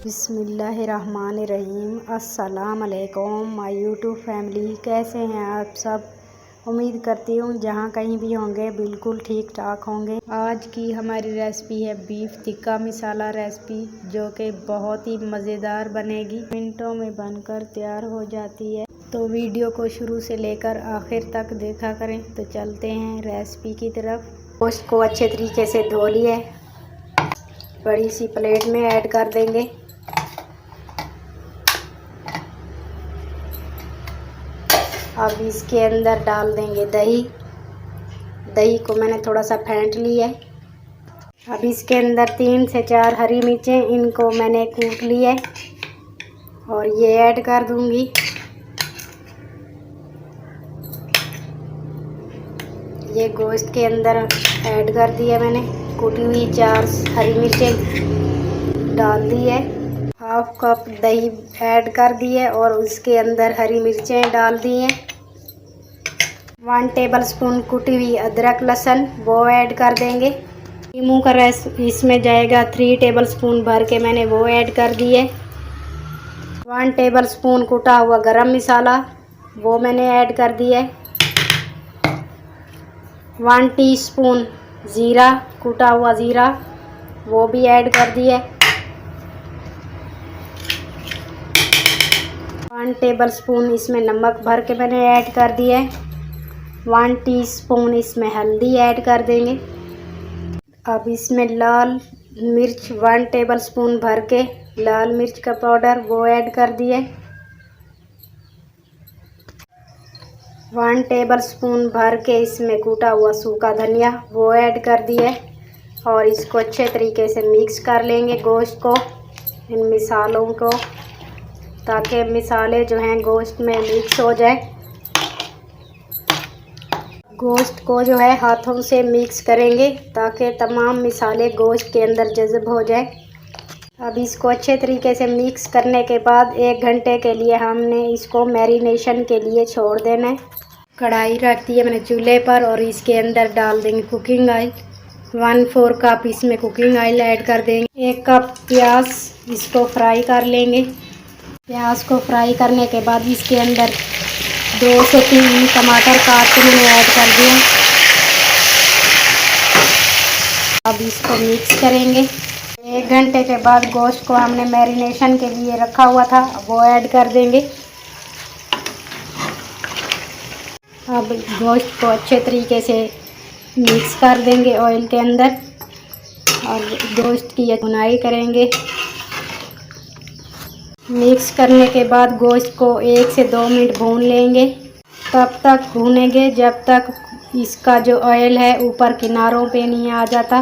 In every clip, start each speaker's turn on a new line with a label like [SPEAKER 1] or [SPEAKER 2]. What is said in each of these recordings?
[SPEAKER 1] बिस्मिल्लाहिर्रहमानिर्रहीम। अस्सलाम वालेकुम माय यूट्यूब फैमिली। कैसे हैं आप सब? उम्मीद करती हूँ जहाँ कहीं भी होंगे बिल्कुल ठीक ठाक होंगे। आज की हमारी रेसिपी है बीफ टिक्का मसाला रेसिपी, जो कि बहुत ही मज़ेदार बनेगी। मिनटों में बनकर तैयार हो जाती है, तो वीडियो को शुरू से लेकर आखिर तक देखा करें। तो चलते हैं रेसिपी की तरफ। गोश्त को अच्छे तरीके से धो लिए, बड़ी सी प्लेट में ऐड कर देंगे। अब इसके अंदर डाल देंगे दही को मैंने थोड़ा सा फेंट लिया है। अब इसके अंदर 3 से 4 हरी मिर्चें, इनको मैंने कूट लिया है और ये ऐड कर दूंगी। ये गोश्त के अंदर ऐड कर दिया मैंने। कूटी हुई 4 हरी मिर्चें डाल दी है। हाफ कप दही ऐड कर दिए और उसके अंदर हरी मिर्चें डाल दी हैं। 1 टेबलस्पून कुटी हुई अदरक लहसुन वो ऐड कर देंगे। नींबू का रस इसमें जाएगा 3 टेबलस्पून भर के, मैंने वो ऐड कर दिए। 1 टेबलस्पून कुटा हुआ गरम मसाला वो मैंने ऐड कर दिया। 1 टीस्पून ज़ीरा, कुटा हुआ ज़ीरा वो भी ऐड कर दिए। 1 टेबलस्पून इसमें नमक भर के मैंने ऐड कर दिया है। 1 टीस्पून इसमें हल्दी ऐड कर देंगे। अब इसमें लाल मिर्च 1 टेबलस्पून भर के लाल मिर्च का पाउडर वो ऐड कर दिए। 1 टेबलस्पून भर के इसमें कूटा हुआ सूखा धनिया वो ऐड कर दिए और इसको अच्छे तरीके से मिक्स कर लेंगे गोश्त को, इन मसालों को, ताकि मसाले जो हैं गोश्त में मिक्स हो जाए। गोश्त को जो है हाथों से मिक्स करेंगे ताकि तमाम मसाले गोश्त के अंदर जज़ब हो जाए। अब इसको अच्छे तरीके से मिक्स करने के बाद 1 घंटे के लिए हमने इसको मैरिनेशन के लिए छोड़ देना है। कढ़ाई रख दी है मैंने चूल्हे पर और इसके अंदर डाल देंगे कुकिंग ऑयल। 1/4 कप इसमें कुकिंग ऑयल ऐड कर देंगे। 1 कप प्याज, इसको फ्राई कर लेंगे। प्याज को फ्राई करने के बाद इसके अंदर 2 से 3 टमाटर काट के मैंने ऐड कर दिए। अब इसको मिक्स करेंगे। 1 घंटे के बाद गोश्त को हमने मैरिनेशन के लिए रखा हुआ था वो ऐड कर देंगे। अब गोश्त को अच्छे तरीके से मिक्स कर देंगे ऑयल के अंदर और गोश्त की भुनाई करेंगे। मिक्स करने के बाद गोश्त को 1 से 2 मिनट भून लेंगे। तब तक भूनेंगे जब तक इसका जो ऑयल है ऊपर किनारों पे नहीं आ जाता।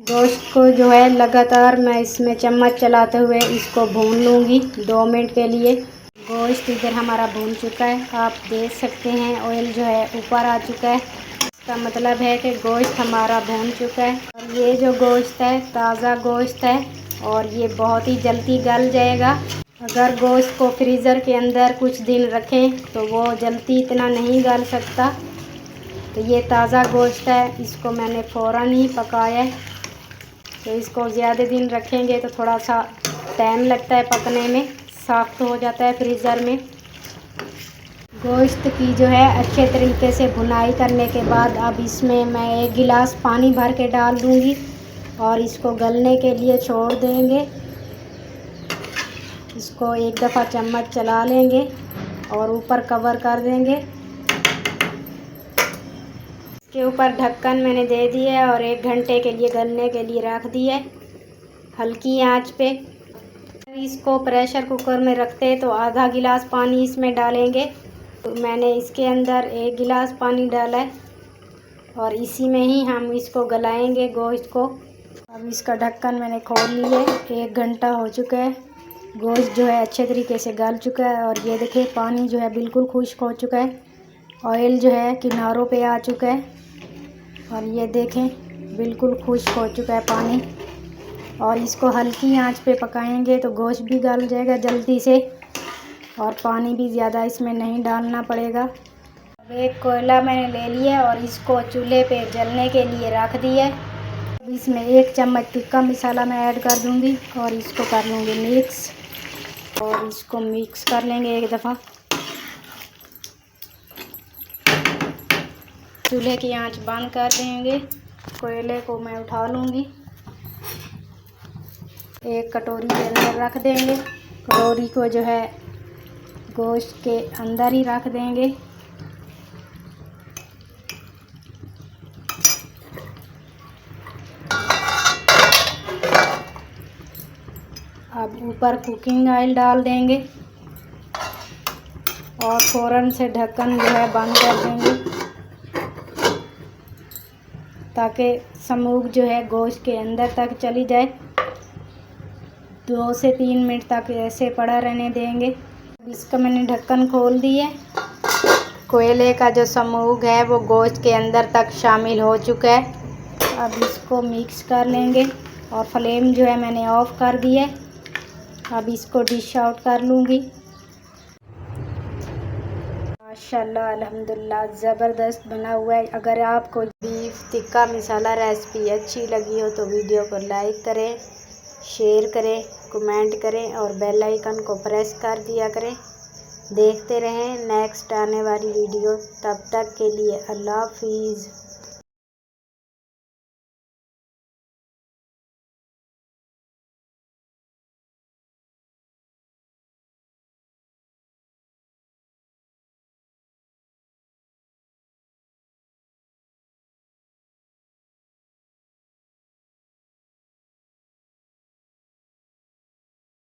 [SPEAKER 1] गोश्त को जो है लगातार मैं इसमें चम्मच चलाते हुए इसको भून लूँगी 2 मिनट के लिए। गोश्त इधर हमारा भून चुका है, आप देख सकते हैं ऑयल जो है ऊपर आ चुका है। इसका मतलब है कि गोश्त हमारा भून चुका है। और ये जो गोश्त है ताज़ा गोश्त है और ये बहुत ही जल्दी गल जाएगा। अगर गोश्त को फ्रीज़र के अंदर कुछ दिन रखें तो वो जल्दी इतना नहीं गल सकता। तो ये ताज़ा गोश्त है, इसको मैंने फ़ौरन ही पकाया है। तो इसको ज़्यादा दिन रखेंगे तो थोड़ा सा टाइम लगता है पकने में, सॉफ्ट हो जाता है फ्रीज़र में। गोश्त की जो है अच्छे तरीके से भुनाई करने के बाद अब इसमें मैं 1 गिलास पानी भर के डाल दूँगी और इसको गलने के लिए छोड़ देंगे। इसको एक दफ़ा चम्मच चला लेंगे और ऊपर कवर कर देंगे। इसके ऊपर ढक्कन मैंने दे दिया है और 1 घंटे के लिए गलने के लिए रख दिया है हल्की आंच पे। इसको प्रेशर कुकर में रखते तो आधा गिलास पानी इसमें डालेंगे। तो मैंने इसके अंदर 1 गिलास पानी डाला है और इसी में ही हम इसको गलाएंगे गोश्त को। अब इसका ढक्कन मैंने खोल लिया है। 1 घंटा हो चुका है, गोश्त जो है अच्छे तरीके से गल चुका है और ये देखिए पानी जो है बिल्कुल खुश्क हो चुका है। ऑयल जो है किनारों पे आ चुका है और ये देखें बिल्कुल खुश्क हो चुका है पानी। और इसको हल्की आंच पे पकाएंगे तो गोश्त भी गल जाएगा जल्दी से और पानी भी ज़्यादा इसमें नहीं डालना पड़ेगा। अब एक कोयला मैंने ले लिया और इसको चूल्हे पे जलने के लिए रख दिया। अब इसमें 1 चम्मच टिक्का मसाला मैं ऐड कर दूंगी और इसको कर लूँगी मिक्स। और इसको मिक्स कर लेंगे एक दफ़ा। चूल्हे की आंच बंद कर देंगे। कोयले को मैं उठा लूँगी, एक कटोरी के अंदर रख देंगे। कटोरी को जो है गोश्त के अंदर ही रख देंगे। अब ऊपर कुकिंग ऑयल डाल देंगे और फ़ौरन से ढक्कन जो है बंद कर देंगे ताकि स्मोक जो है गोश्त के अंदर तक चली जाए। 2 से 3 मिनट तक ऐसे पड़ा रहने देंगे। इसका मैंने ढक्कन खोल दिया। कोयले का जो स्मोक है वो गोश्त के अंदर तक शामिल हो चुका है। अब इसको मिक्स कर लेंगे और फ्लेम जो है मैंने ऑफ़ कर दिया है। अब इसको डिश आउट कर लूँगी। माशाल्लाह अल्हम्दुलिल्लाह ज़बरदस्त बना हुआ है। अगर आपको बीफ टिक्का मसाला रेसिपी अच्छी लगी हो तो वीडियो को लाइक करें, शेयर करें, कमेंट करें और बेल आइकन को प्रेस कर दिया करें। देखते रहें नेक्स्ट आने वाली वीडियो। तब तक के लिए अल्लाह हाफिज़।